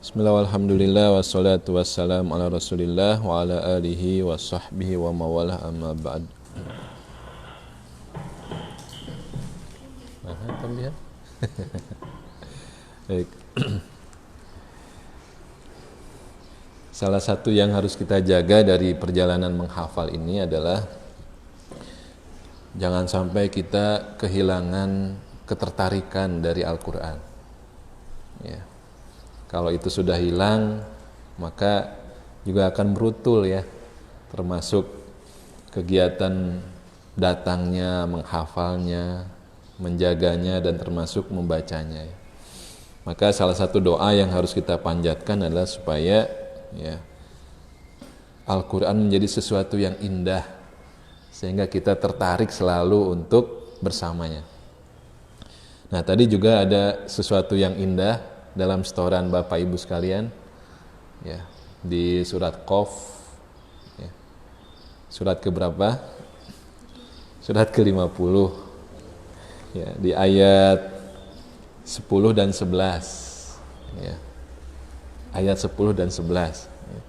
Bismillah, alhamdulillah, wassalatu wassalamu ala rasulillah wa ala alihi wa sahbihi wa mawalah amma ba'd. Tambihan. Baik. Salah satu yang harus kita jaga dari perjalanan menghafal ini adalah jangan sampai kita kehilangan ketertarikan dari Al-Quran. Ya. Kalau itu sudah hilang, maka juga akan brutul ya, termasuk kegiatan datangnya, menghafalnya, menjaganya, dan termasuk membacanya. Maka salah satu doa yang harus kita panjatkan adalah supaya ya, Al-Quran menjadi sesuatu yang indah, sehingga kita tertarik selalu untuk bersamanya. Nah, tadi juga ada sesuatu yang indah dalam setoran Bapak Ibu sekalian ya, di surat Qaf ya. Surat keberapa? Surat ke-50 ya, di ayat 10 dan 11 ya. Ayat 10 dan 11 ya.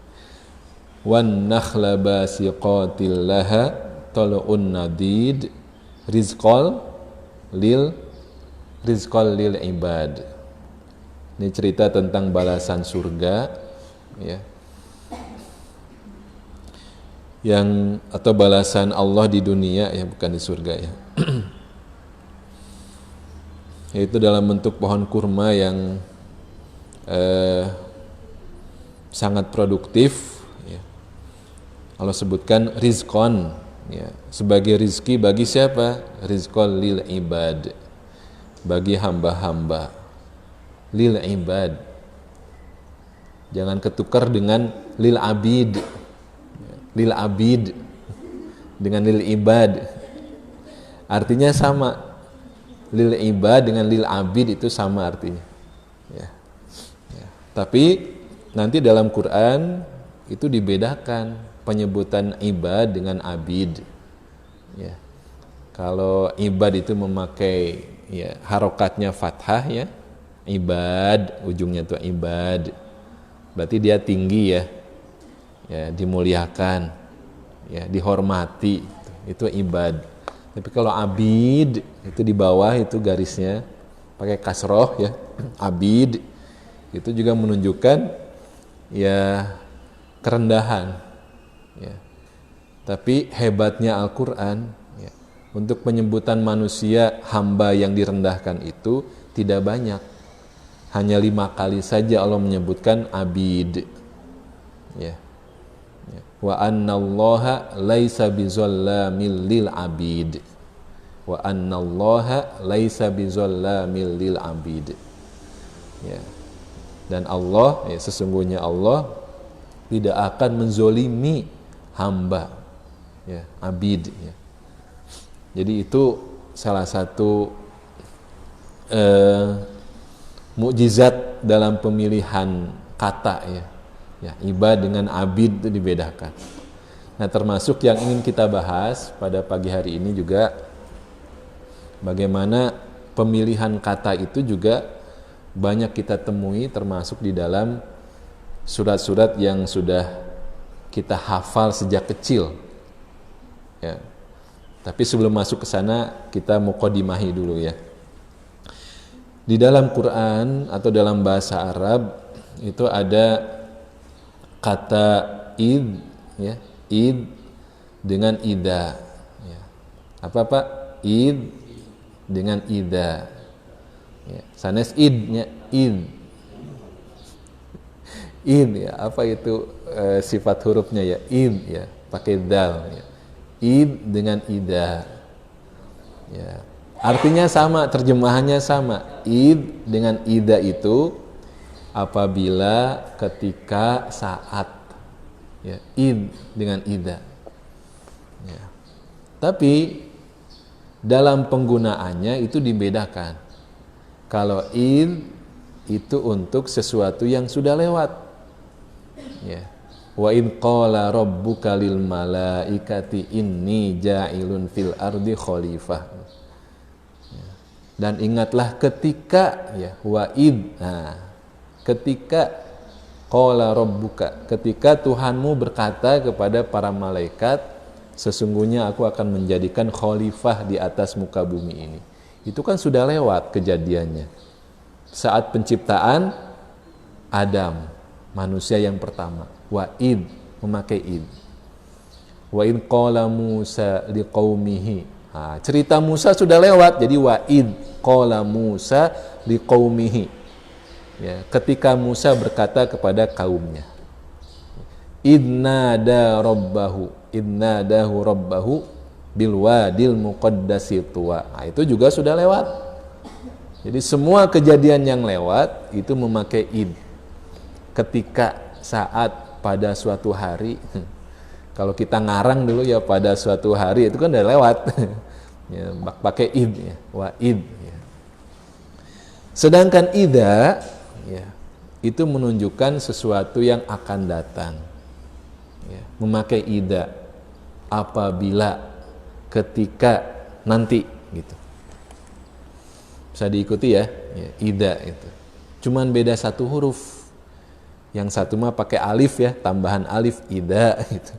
Wan nakhla basiqatil laha tal'un nadid rizqal lil ibad. Ini cerita tentang balasan surga ya, yang atau balasan Allah di dunia ya, bukan di surga ya. Yaitu dalam bentuk pohon kurma yang sangat produktif ya. Allah sebutkan rizqon ya, sebagai rizki bagi siapa? Rizqon lil ibad, bagi hamba-hamba. Lil ibad, jangan ketukar dengan lil abid. Lil abid dengan lil ibad artinya sama. Lil ibad dengan lil abid itu sama artinya ya. Ya. Tapi nanti dalam Quran itu dibedakan penyebutan ibad dengan abid ya. Kalau ibad itu memakai ya, harokatnya fathah ya, ibad, ujungnya itu ibad, berarti dia tinggi ya, ya dimuliakan, ya dihormati, itu ibad. Tapi kalau abid itu di bawah itu garisnya pakai kasroh ya, abid itu juga menunjukkan ya kerendahan. Ya. Tapi hebatnya Al-Quran ya, untuk penyebutan manusia hamba yang direndahkan itu tidak banyak. Hanya 5 kali saja Allah menyebutkan abid ya. Ya. Wa annallaha laisa bizallamil lil abid. Wa annallaha laisa bizallamil lil abid. Ya. Dan Allah ya, sesungguhnya Allah tidak akan menzolimi hamba ya, abid ya. Jadi itu salah satu mukjizat dalam pemilihan kata ya. Ya, ibad dengan abid itu dibedakan. Nah, termasuk yang ingin kita bahas pada pagi hari ini juga bagaimana pemilihan kata itu juga banyak kita temui termasuk di dalam surat-surat yang sudah kita hafal sejak kecil. Ya. Tapi sebelum masuk ke sana kita muqaddimahi dulu ya. Di dalam Quran atau dalam bahasa Arab itu ada kata id ya, id dengan ida ya. Apa Pak? Id dengan ida ya. Sanes idnya id. Id ya, apa itu sifat hurufnya ya? Id ya, pakai dal ya. Id dengan ida ya. Artinya sama, terjemahannya sama. Id dengan ida itu apabila, ketika, saat. Ya, id dengan ida. Ya. Tapi dalam penggunaannya itu dibedakan. Kalau id itu untuk sesuatu yang sudah lewat. Ya. Wa in qala rabbuka lil malaikati inni ja'ilun fil ardi khalifah. Dan ingatlah ketika ya, wa'id, nah, ketika Qala rabbuka, ketika Tuhanmu berkata kepada para malaikat, sesungguhnya aku akan menjadikan khalifah di atas muka bumi ini. Itu kan sudah lewat kejadiannya. Saat penciptaan Adam, manusia yang pertama. Wa'id, memakai id. Wa'id qala Musa liqaumihi. Nah, cerita Musa sudah lewat, jadi wa'id qala Musa liqaumihi. Ya, ketika Musa berkata kepada kaumnya, idnadahu rabbahu bilwadil muqaddasi tuwa. Nah, itu juga sudah lewat. Jadi semua kejadian yang lewat itu memakai id. Ketika, saat, pada suatu hari. Kalau kita ngarang dulu ya pada suatu hari, itu kan udah lewat. Ya, pakai id ya, wa id ya. Sedangkan ida ya, itu menunjukkan sesuatu yang akan datang. Ya, memakai ida, apabila, ketika, nanti gitu. Bisa diikuti ya, ya ida itu. Cuman beda satu huruf. Yang satu mah pakai alif ya, tambahan alif ida gitu.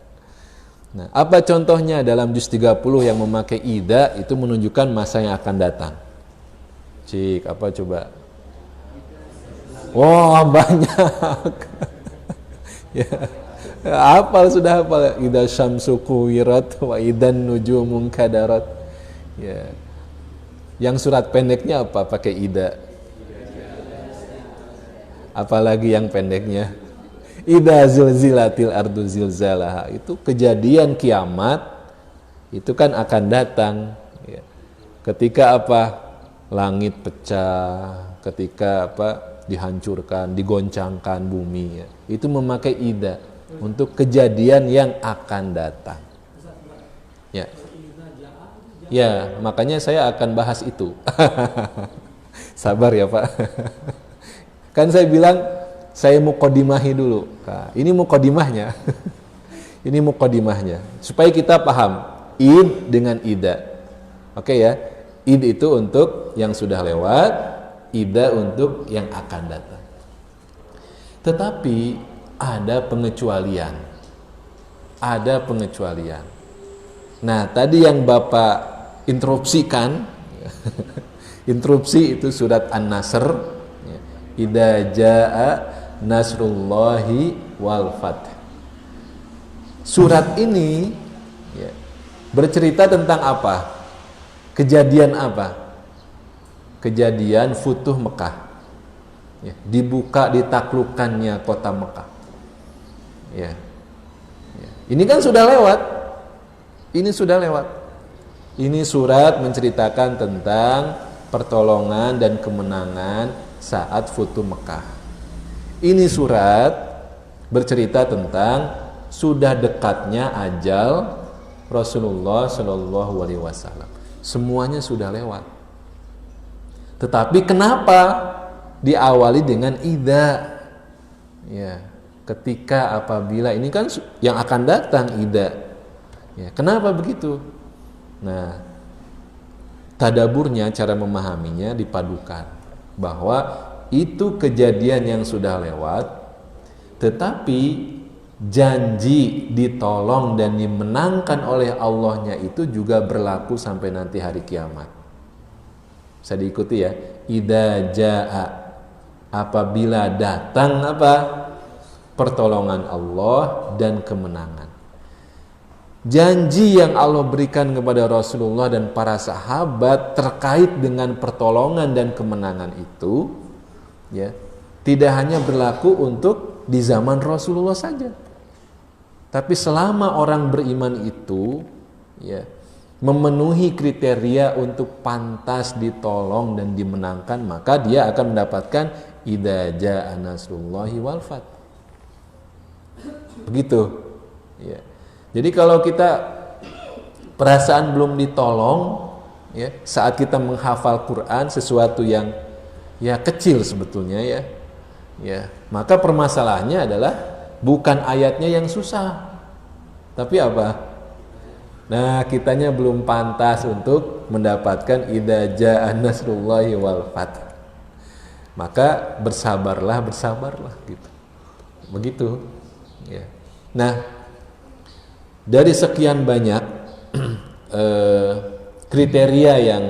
Nah, apa contohnya dalam juz 30 yang memakai ida itu menunjukkan masa yang akan datang? Cik, apa coba? Wah, banyak. Ya. Hafal, sudah hafal. Idza syamsu kuwirat wa idan nujumun kadarat. Ya. Yang surat pendeknya apa? Pakai ida. Apalagi yang pendeknya? Idza zulzilatil ardu zilzalaha. Itu kejadian kiamat. Itu kan akan datang. Ya. Ketika apa? Langit pecah. Ketika apa? Dihancurkan, digoncangkan bumi ya. Itu memakai ida untuk kejadian yang akan datang. Ya. Ya, makanya saya akan bahas itu. Sabar ya, Pak. Kan saya bilang saya muqaddimahi dulu. Nah, ini muqaddimahnya. Ini muqaddimahnya supaya kita paham id dengan ida. Oke ya. Id itu untuk yang sudah lewat, ida untuk yang akan datang. Tetapi ada pengecualian. Ada pengecualian. Nah, tadi yang Bapak interupsikan, interupsi itu surat An-Nasr, idza jaa nasrullahi wal fath. Surat ini ya, bercerita tentang apa? Kejadian apa? Kejadian Futuh Mekah ya, dibuka ditaklukkannya kota Mekah ya. Ya. Ini kan sudah lewat. Ini sudah lewat. Ini surat menceritakan tentang pertolongan dan kemenangan saat Futuh Mekah. Ini surat bercerita tentang sudah dekatnya ajal Rasulullah Shallallahu Alaihi Wasallam. Semuanya sudah lewat. Tetapi kenapa diawali dengan ida? Ya, ketika, apabila, ini kan yang akan datang ida. Ya, kenapa begitu? Nah, tadaburnya, cara memahaminya dipadukan bahwa itu kejadian yang sudah lewat, tetapi janji ditolong dan dimenangkan oleh Allahnya itu juga berlaku sampai nanti hari kiamat. Bisa diikuti ya. Idza jaa, apabila datang apa? Pertolongan Allah dan kemenangan. Janji yang Allah berikan kepada Rasulullah dan para sahabat terkait dengan pertolongan dan kemenangan itu ya, tidak hanya berlaku untuk di zaman Rasulullah saja. Tapi selama orang beriman itu ya, memenuhi kriteria untuk pantas ditolong dan dimenangkan, maka dia akan mendapatkan idza jaa nasrullahi wal fath. Begitu. Ya. Jadi kalau kita perasaan belum ditolong, ya, saat kita menghafal Quran, sesuatu yang ya kecil sebetulnya ya, ya, maka permasalahannya adalah bukan ayatnya yang susah, tapi apa? Nah, kitanya belum pantas untuk mendapatkan idza jaa nasrullahi wal fath. Maka bersabarlah gitu. Begitu. Ya. Nah, dari sekian banyak kriteria yang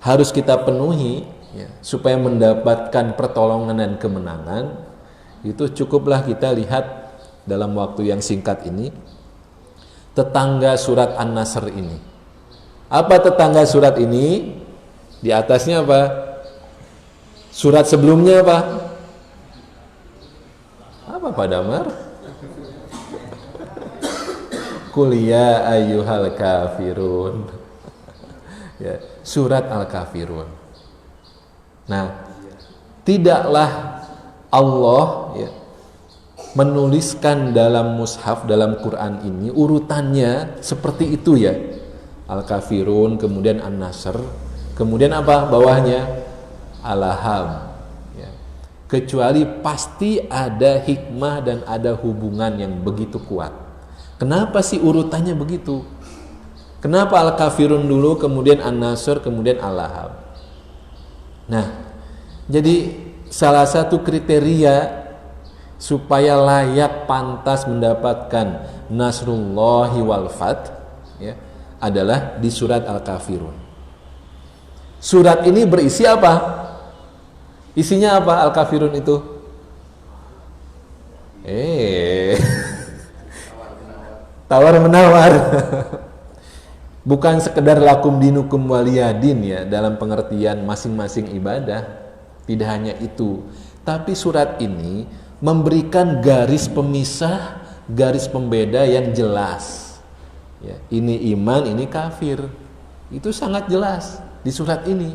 harus kita penuhi ya, supaya mendapatkan pertolongan dan kemenangan, itu cukuplah kita lihat dalam waktu yang singkat ini tetangga surat An-Nasr ini. Apa tetangga surat ini? Di atasnya apa? Surat sebelumnya apa? Apa Pak Damar? Qul ya ayyuhal kafirun. Ya, surat Al-Kafirun. Nah, tidaklah Allah ya, menuliskan dalam mushaf, dalam Quran ini urutannya seperti itu ya. Al-Kafirun, kemudian An-Nasr, kemudian apa bawahnya? Al-Lahab. Ya. Kecuali pasti ada hikmah dan ada hubungan yang begitu kuat. Kenapa sih urutannya begitu? Kenapa Al-Kafirun dulu, kemudian An-Nasr, kemudian Al-Lahab? Nah, jadi salah satu kriteria supaya layak pantas mendapatkan Nasrullahi wal Fath ya, adalah di surat Al-Kafirun. Surat ini berisi apa? Isinya apa Al-Kafirun itu? Tawar-menawar. Bukan sekedar lakum dinukum waliyadin ya, dalam pengertian masing-masing ibadah. Tidak hanya itu, tapi surat ini memberikan garis pemisah, garis pembeda yang jelas ya, ini iman, ini kafir. Itu sangat jelas di surat ini.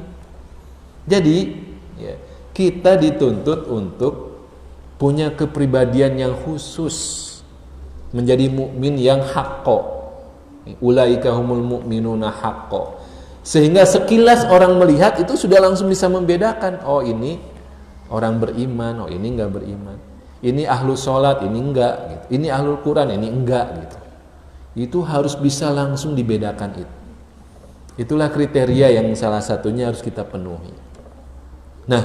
Jadi ya, kita dituntut untuk punya kepribadian yang khusus, menjadi mukmin yang haqqo. Ulaika humul mu'minuna haqqo. Sehingga sekilas orang melihat itu sudah langsung bisa membedakan, oh ini orang beriman, oh ini enggak beriman. Ini ahlu sholat, ini enggak gitu. Ini ahlul Quran, ini enggak gitu. Itu harus bisa langsung dibedakan itu. Itulah kriteria yang salah satunya harus kita penuhi. Nah,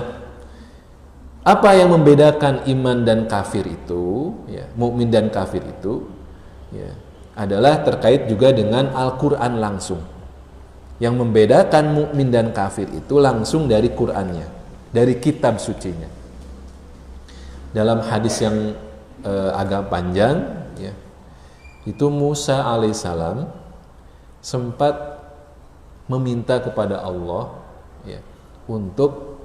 apa yang membedakan iman dan kafir itu, ya, mukmin dan kafir itu, ya, adalah terkait juga dengan Al-Quran langsung. Yang membedakan mukmin dan kafir itu langsung dari Qurannya, dari kitab sucinya. Dalam hadis yang agak panjang, ya, itu Musa alaihissalam sempat meminta kepada Allah ya, untuk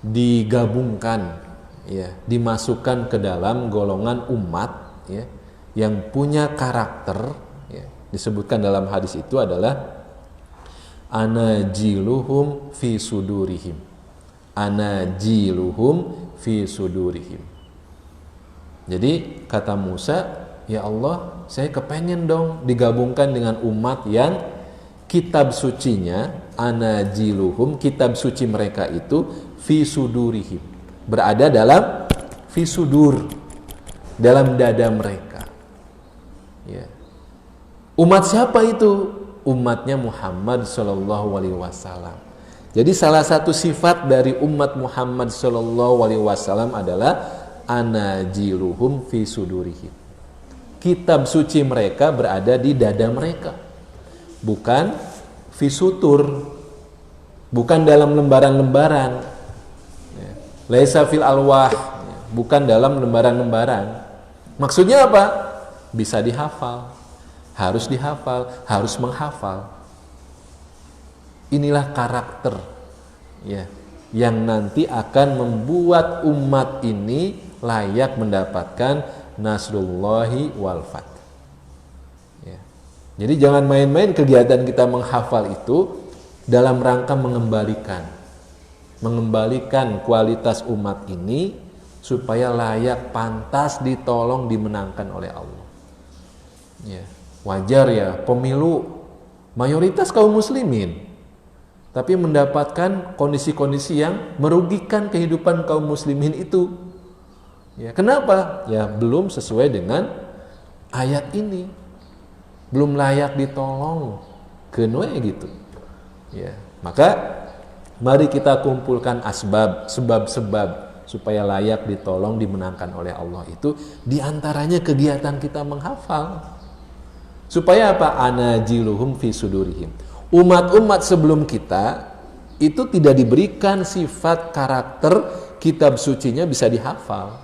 digabungkan, ya, dimasukkan ke dalam golongan umat ya, yang punya karakter ya, disebutkan dalam hadis itu adalah anajiluhum fi sudurihim, anajiluhum fi sudurihim. Jadi kata Musa, ya Allah, saya kepengen dong digabungkan dengan umat yang kitab sucinya, anajiluhum, kitab suci mereka itu fi sudurihim, berada dalam fi sudur, dalam dada mereka. Ya. Umat siapa itu? Umatnya Muhammad Sallallahu Alaihi Wasallam. Jadi salah satu sifat dari umat Muhammad Sallallahu Alaihi Wasallam adalah anajiluhum fi sudurihim. Kitab suci mereka berada di dada mereka, bukan fi sutur, bukan dalam lembaran-lembaran. Laisa fil alwah, bukan dalam lembaran-lembaran. Maksudnya apa? Bisa dihafal, harus dihafal, harus menghafal. Inilah karakter ya, yang nanti akan membuat umat ini layak mendapatkan Nasrullahi wal Fath. Ya. Jadi jangan main-main kegiatan kita menghafal itu dalam rangka mengembalikan kualitas umat ini supaya layak, pantas ditolong, dimenangkan oleh Allah. Ya. Wajar ya, pemilu mayoritas kaum muslimin, tapi mendapatkan kondisi-kondisi yang merugikan kehidupan kaum muslimin itu. Ya, kenapa? Ya belum sesuai dengan ayat ini, belum layak ditolong, kenwe gitu. Ya, maka mari kita kumpulkan sebab-sebab supaya layak ditolong, dimenangkan oleh Allah itu diantaranya kegiatan kita menghafal. Supaya apa? Anajiluhum fi sudurihim. Umat-umat sebelum kita itu tidak diberikan sifat karakter kitab sucinya bisa dihafal.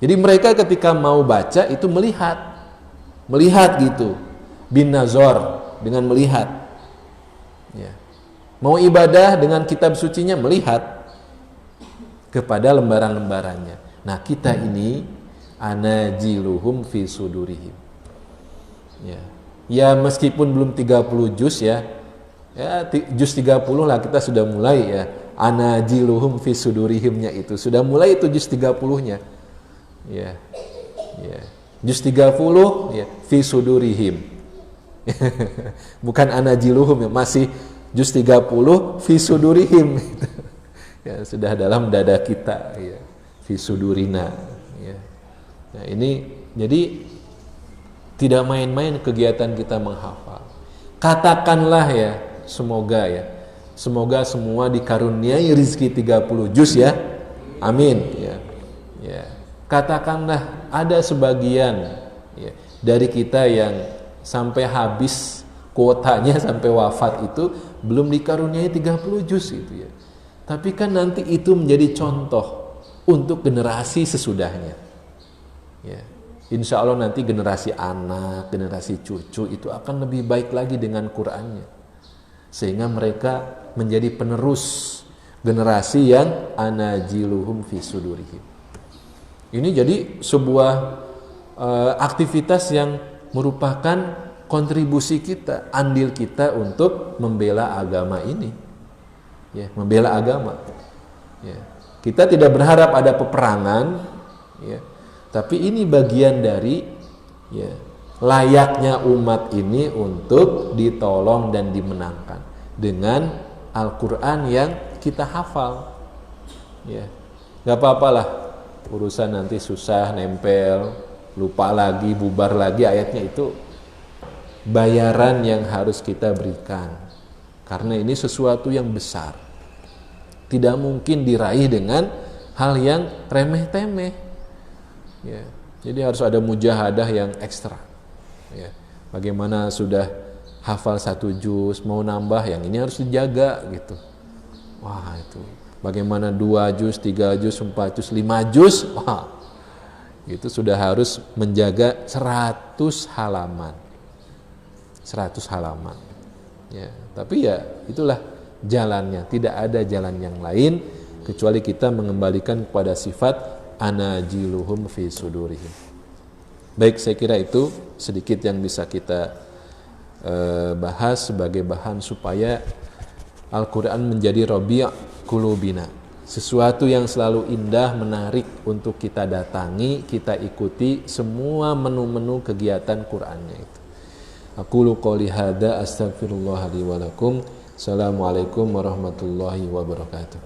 Jadi mereka ketika mau baca itu melihat gitu, bin nazar, dengan melihat. Ya. Mau ibadah dengan kitab sucinya melihat kepada lembaran-lembarannya. Nah kita ini anajiluhum fi sudurihim. Ya meskipun belum 30 juz ya juz 30 lah kita sudah mulai ya. Anajiluhum fi sudurihimnya itu sudah mulai itu juz 30-nya. Ya. Juz 30 ya fi sudurihim. Bukan anajiluhum ya, masih juz 30 fi sudurihim. Ya, sudah dalam dada kita ya. Fi sudurina ya. Nah, ini jadi tidak main-main kegiatan kita menghafal. Katakanlah ya, semoga semua dikaruniai rizki 30 juz ya. Amin ya. Katakanlah ada sebagian ya, dari kita yang sampai habis kuotanya sampai wafat itu belum dikaruniai 30 juz gitu ya. Tapi kan nanti itu menjadi contoh untuk generasi sesudahnya. Ya. Insya Allah nanti generasi anak, generasi cucu itu akan lebih baik lagi dengan Qur'annya. Sehingga mereka menjadi penerus generasi yang anajiluhum fi sudurihim. Ini jadi sebuah aktivitas yang merupakan kontribusi kita, andil kita untuk membela agama ini. Ya, membela agama. Ya. Kita tidak berharap ada peperangan, ya. Tapi ini bagian dari ya, layaknya umat ini untuk ditolong dan dimenangkan dengan Al-Quran yang kita hafal. Ya, nggak apa-apalah urusan nanti susah nempel, lupa lagi, bubar lagi ayatnya itu bayaran yang harus kita berikan karena ini sesuatu yang besar, tidak mungkin diraih dengan hal yang remeh-temeh. Ya, jadi harus ada mujahadah yang ekstra. Ya, bagaimana sudah hafal 1 juz mau nambah yang ini harus dijaga gitu. Wah itu. Bagaimana 2 juz, 3 juz, 4 juz, 5 juz. Wah, itu sudah harus menjaga 100 halaman. 100 halaman. Ya, tapi ya itulah jalannya. Tidak ada jalan yang lain kecuali kita mengembalikan kepada sifat anajiluhum fi sudurihim. Baik, saya kira itu sedikit yang bisa kita bahas sebagai bahan supaya Al-Quran menjadi rabi' qulubina, sesuatu yang selalu indah, menarik untuk kita datangi, kita ikuti semua menu-menu kegiatan Qur'annya itu. Aqulu qouli hadza astaghfirullah li wa lakum. Assalamualaikum warahmatullahi wabarakatuh.